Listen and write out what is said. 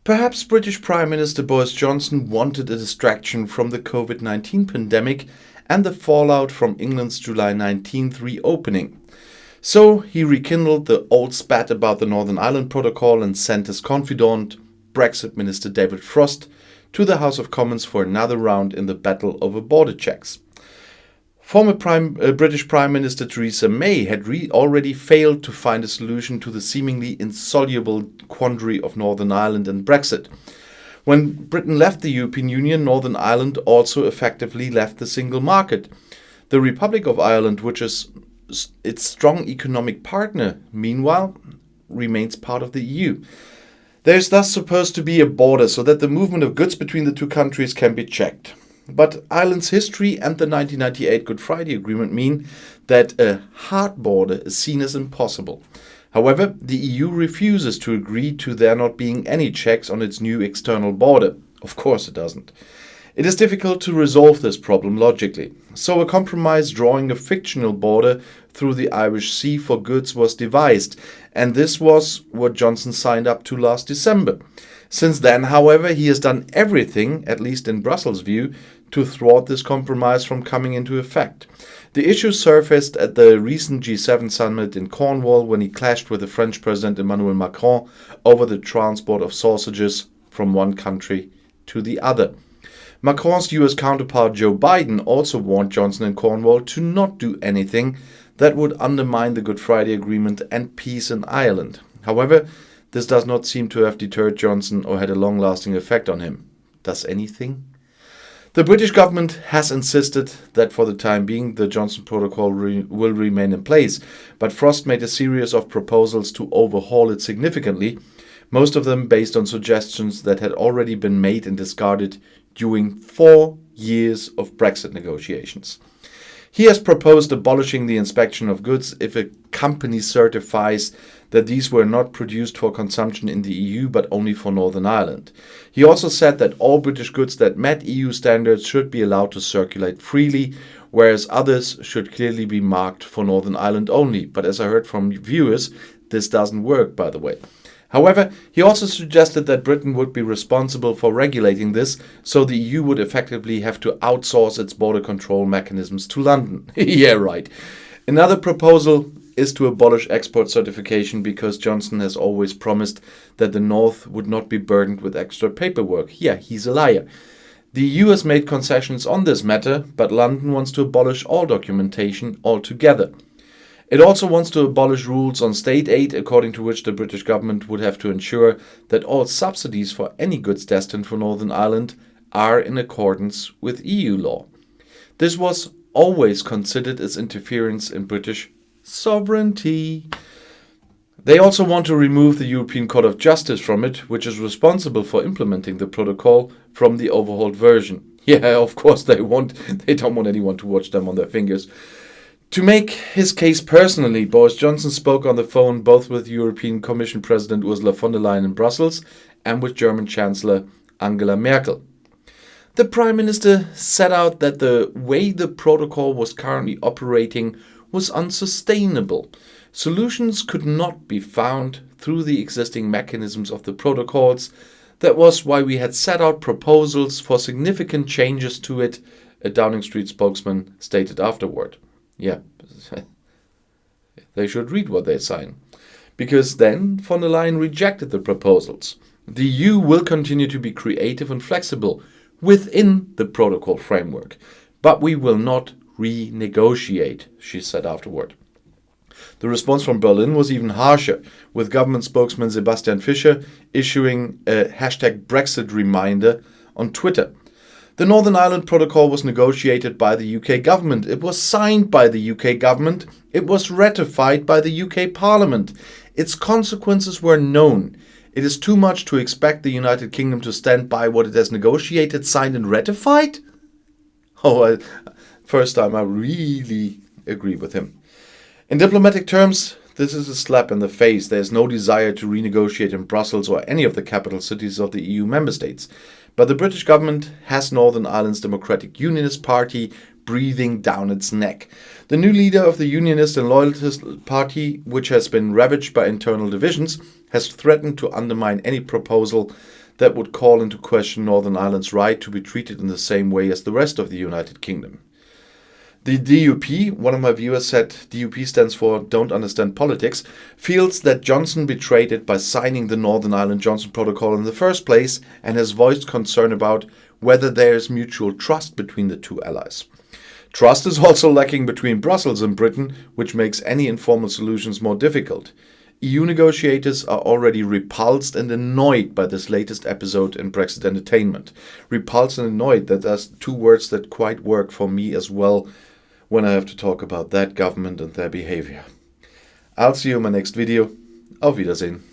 Perhaps British Prime Minister Boris Johnson wanted a distraction from the COVID-19 pandemic and the fallout from England's July 19th reopening. So he rekindled the old spat about the Northern Ireland Protocol and sent his confidant, Brexit Minister David Frost, to the House of Commons for another round in the battle over border checks. Former British Prime Minister Theresa May had already failed to find a solution to the seemingly insoluble quandary of Northern Ireland and Brexit. When Britain left the European Union, Northern Ireland also effectively left the single market. The Republic of Ireland, which is its strong economic partner, meanwhile, remains part of the EU. There is thus supposed to be a border so that the movement of goods between the two countries can be checked. But Ireland's history and the 1998 Good Friday Agreement mean that a hard border is seen as impossible. However, the EU refuses to agree to there not being any checks on its new external border. Of course it doesn't. It is difficult to resolve this problem logically. So a compromise drawing a fictional border through the Irish Sea for goods was devised, and this was what Johnson signed up to last December. Since then, however, he has done everything, at least in Brussels' view, to thwart this compromise from coming into effect. The issue surfaced at the recent G7 summit in Cornwall when he clashed with the French President Emmanuel Macron over the transport of sausages from one country to the other. Macron's US counterpart Joe Biden also warned Johnson in Cornwall to not do anything that would undermine the Good Friday Agreement and peace in Ireland. However, this does not seem to have deterred Johnson or had a long-lasting effect on him. Does anything? The British government has insisted that for the time being the Johnson Protocol will remain in place, but Frost made a series of proposals to overhaul it significantly, most of them based on suggestions that had already been made and discarded during 4 years of Brexit negotiations. He has proposed abolishing the inspection of goods if a company certifies that these were not produced for consumption in the EU but only for Northern Ireland. He also said that all British goods that met EU standards should be allowed to circulate freely, whereas others should clearly be marked for Northern Ireland only. But as I heard from viewers, this doesn't work, by the way. However, he also suggested that Britain would be responsible for regulating this, so the EU would effectively have to outsource its border control mechanisms to London. Yeah, right. Another proposal is to abolish export certification because Johnson has always promised that the North would not be burdened with extra paperwork. Yeah, he's a liar. The EU has made concessions on this matter, but London wants to abolish all documentation altogether. It also wants to abolish rules on state aid, according to which the British government would have to ensure that all subsidies for any goods destined for Northern Ireland are in accordance with EU law. This was always considered as interference in British sovereignty. They also want to remove the European Court of Justice from it, which is responsible for implementing the protocol, from the overhauled version. Yeah, of course they don't want anyone to watch them on their fingers. To make his case personally, Boris Johnson spoke on the phone both with European Commission President Ursula von der Leyen in Brussels and with German Chancellor Angela Merkel. The Prime Minister set out that the way the protocol was currently operating was unsustainable. Solutions could not be found through the existing mechanisms of the protocols. That was why we had set out proposals for significant changes to it, a Downing Street spokesman stated afterward. Yeah, they should read what they sign. Because then von der Leyen rejected the proposals. The EU will continue to be creative and flexible within the protocol framework, but we will not renegotiate, she said afterward. The response from Berlin was even harsher, with government spokesman Sebastian Fischer issuing a #Brexit reminder on Twitter. The Northern Ireland Protocol was negotiated by the UK government. It was signed by the UK government. It was ratified by the UK Parliament. Its consequences were known. It is too much to expect the United Kingdom to stand by what it has negotiated, signed and ratified? First time I really agree with him. In diplomatic terms, this is a slap in the face. There is no desire to renegotiate in Brussels or any of the capital cities of the EU member states. But the British government has Northern Ireland's Democratic Unionist Party breathing down its neck. The new leader of the Unionist and Loyalist Party, which has been ravaged by internal divisions, has threatened to undermine any proposal that would call into question Northern Ireland's right to be treated in the same way as the rest of the United Kingdom. The DUP, one of my viewers said DUP stands for Don't Understand Politics, feels that Johnson betrayed it by signing the Northern Ireland-Johnson Protocol in the first place and has voiced concern about whether there is mutual trust between the two allies. Trust is also lacking between Brussels and Britain, which makes any informal solutions more difficult. EU negotiators are already repulsed and annoyed by this latest episode in Brexit entertainment. Repulsed and annoyed, that's two words that quite work for me as well when I have to talk about that government and their behavior. I'll see you in my next video. Auf Wiedersehen.